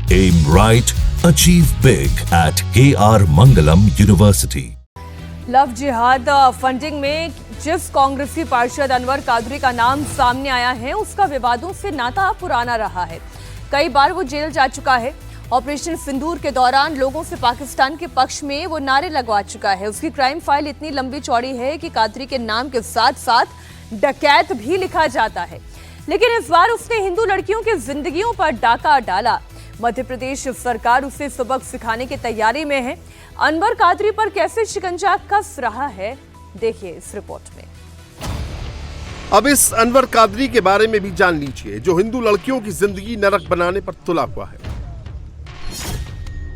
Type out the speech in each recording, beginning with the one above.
Aim right, achieve big at KR Mangalam University. Love जिहाद funding में जिस कांग्रेसी पार्षद अनवर कादरी का नाम सामने आया है, उसका विवादों से नाता पुराना रहा है। कई बार वो जेल जा चुका है। ऑपरेशन सिंदूर के दौरान लोगों से पाकिस्तान के पक्ष में वो नारे लगवा चुका है। उसकी क्राइम फाइल इतनी लंबी चौड़ी है कि कादरी के नाम के साथ साथ डकैत भी लिखा जाता है। लेकिन इस बार उसने हिंदू लड़कियों की जिंदगियों पर डाका डाला। मध्य प्रदेश सरकार उसे सबक सिखाने की तैयारी में है। अनवर कादरी पर कैसे शिकंजा कस रहा है, देखिए इस रिपोर्ट में। अब इस अनवर कादरी के बारे में भी जान लीजिए, जो हिंदू लड़कियों की जिंदगी नरक बनाने पर तुला हुआ है।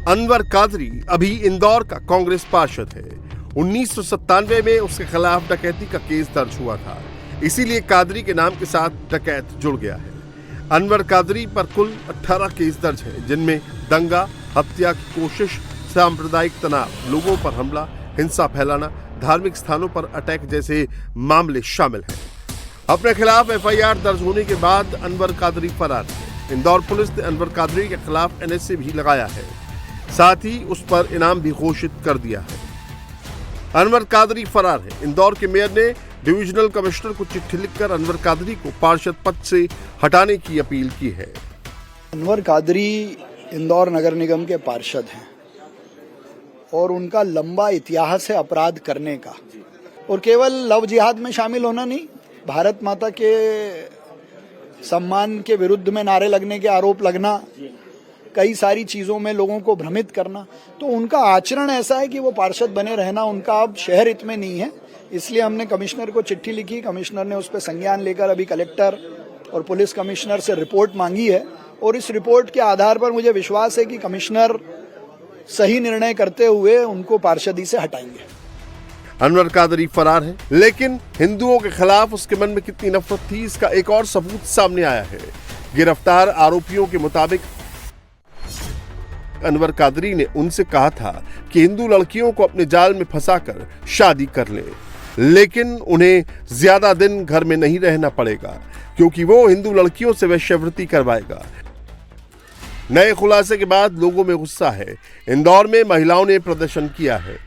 अनवर कादरी अभी इंदौर का कांग्रेस पार्षद है। 1997 में उसके खिलाफ डकैती का केस दर्ज हुआ था, इसीलिए कादरी के नाम के साथ डकैत जुड़ गया है। अनवर कादरी पर कुल 18 केस दर्ज है, जिनमें दंगा, हत्या की कोशिश, सांप्रदायिक तनाव, लोगों पर हमला, हिंसा फैलाना, धार्मिक स्थानों पर अटैक जैसे मामले शामिल हैं। अपने खिलाफ एफआईआर दर्ज होने के बाद अनवर कादरी फरार है। इंदौर पुलिस ने अनवर कादरी के खिलाफ एनएसए भी लगाया है, साथ ही उस पर इनाम भी घोषित कर दिया है। अनवर कादरी फरार है। इंदौर के मेयर ने डिविजनल कमिश्नर को चिट्ठी लिखकर अनवर कादरी को पार्षद पद से हटाने की अपील की है। अनवर कादरी इंदौर नगर निगम के पार्षद हैं और उनका लंबा इतिहास है अपराध करने का, और केवल लव जिहाद में शामिल होना नहीं, भारत माता के सम्मान के विरुद्ध में नारे लगने के आरोप लगना, कई सारी चीजों में लोगों को भ्रमित करना। तो उनका आचरण ऐसा है कि वो पार्षद बने रहना उनका अब शहर हित में नहीं है। इसलिए हमने कमिश्नर को चिट्ठी लिखी, कमिश्नर ने उस पर संज्ञान लेकर अभी कलेक्टर और पुलिस कमिश्नर से रिपोर्ट मांगी है, और इस रिपोर्ट के आधार पर मुझे विश्वास है कि कमिश्नर सही निर्णय करते हुए उनको पार्षदी से हटाएंगे। अनवर कादरी फरार है, लेकिन हिंदुओं के खिलाफ उसके मन में कितनी नफरत थी, इसका एक और सबूत सामने आया है। गिरफ्तार आरोपियों के मुताबिक अनवर कादरी ने उनसे कहा था कि हिंदू लड़कियों को अपने जाल में फंसाकर शादी कर ले, लेकिन उन्हें ज्यादा दिन घर में नहीं रहना पड़ेगा, क्योंकि वो हिंदू लड़कियों से वेश्यावृत्ति करवाएगा। नए खुलासे के बाद लोगों में गुस्सा है। इंदौर में महिलाओं ने प्रदर्शन किया है।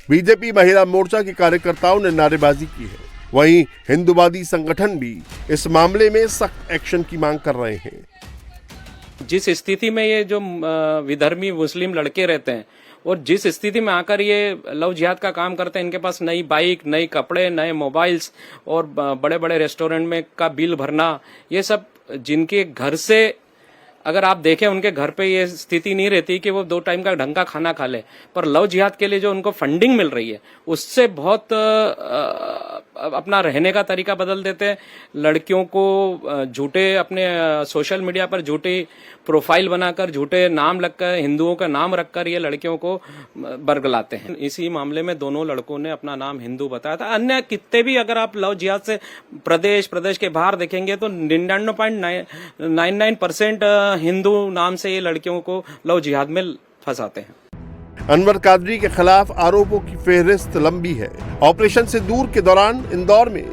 बीजेपी महिला मोर्चा के कार्यकर्ताओं ने नारेबाजी की है। वहीं हिंदूवादी संगठन भी इस मामले में सख्त एक्शन की मांग कर रहे हैं। जिस स्थिति में ये जो विधर्मी मुस्लिम लड़के रहते हैं और जिस स्थिति में आकर ये लव जिहाद का काम करते हैं, इनके पास नई बाइक, नए कपड़े, नए मोबाइल्स और बड़े बड़े रेस्टोरेंट में का बिल भरना, ये सब जिनके घर से अगर आप देखें उनके घर पे ये स्थिति नहीं रहती कि वो 2 टाइम का ढंग का खाना खा ले, पर लव जिहाद के लिए जो उनको फंडिंग मिल रही है उससे बहुत अपना रहने का तरीका बदल देते हैं। लड़कियों को झूठे अपने सोशल मीडिया पर झूठी प्रोफाइल बनाकर, झूठे नाम लगकर, हिंदुओं का नाम रखकर ये लड़कियों को बरगलाते हैं। इसी मामले में दोनों लड़कों ने अपना नाम हिंदू बताया था। अन्य कितने भी अगर आप लव जिहाद से प्रदेश के बाहर देखेंगे तो 99.99% हिंदू नाम से ये लड़कियों को लव जिहाद में फंसाते हैं। अनवर कादरी के खिलाफ आरोपों की फेहरिस्त लंबी है। ऑपरेशन सिंदूर के दौरान इंदौर में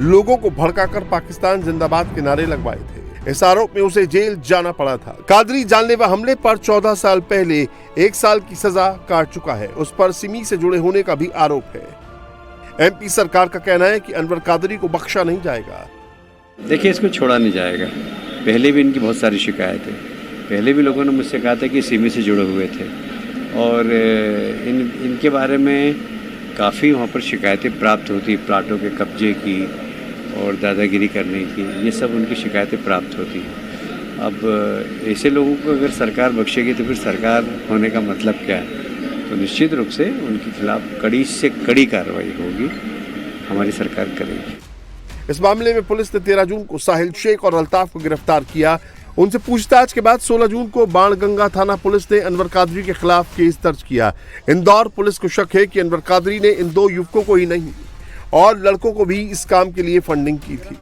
लोगों को भड़काकर पाकिस्तान जिंदाबाद के नारे लगवाए थे। इस आरोप में उसे जेल जाना पड़ा था। कादरी जानलेवा हमले पर 14 साल पहले 1 साल की सजा काट चुका है। उस पर सिमी से जुड़े होने का भी आरोप है। एमपी सरकार का कहना है कि अनवर कादरी को बख्शा नहीं जाएगा। देखिए, इसको छोड़ा नहीं जाएगा। पहले भी इनकी बहुत सारी शिकायत है। पहले भी लोगों ने मुझसे कहा था कि सिमी से जुड़े हुए थे, और इनके बारे में काफ़ी वहाँ पर शिकायतें प्राप्त होती, प्लाटों के कब्जे की और दादागिरी करने की, ये सब उनकी शिकायतें प्राप्त होती हैं। अब ऐसे लोगों को अगर सरकार बख्शेगी तो फिर सरकार होने का मतलब क्या है? तो निश्चित रूप से उनके खिलाफ कड़ी से कड़ी कार्रवाई होगी, हमारी सरकार करेगी। इस मामले में पुलिस ने 13 जून को साहिल शेख और अल्ताफ को गिरफ्तार किया। उनसे पूछताछ के बाद 16 जून को बाणगंगा थाना पुलिस ने अनवर कादरी के खिलाफ केस दर्ज किया। इंदौर पुलिस को शक है कि अनवर कादरी ने इन 2 युवकों को ही नहीं और लड़कों को भी इस काम के लिए फंडिंग की थी।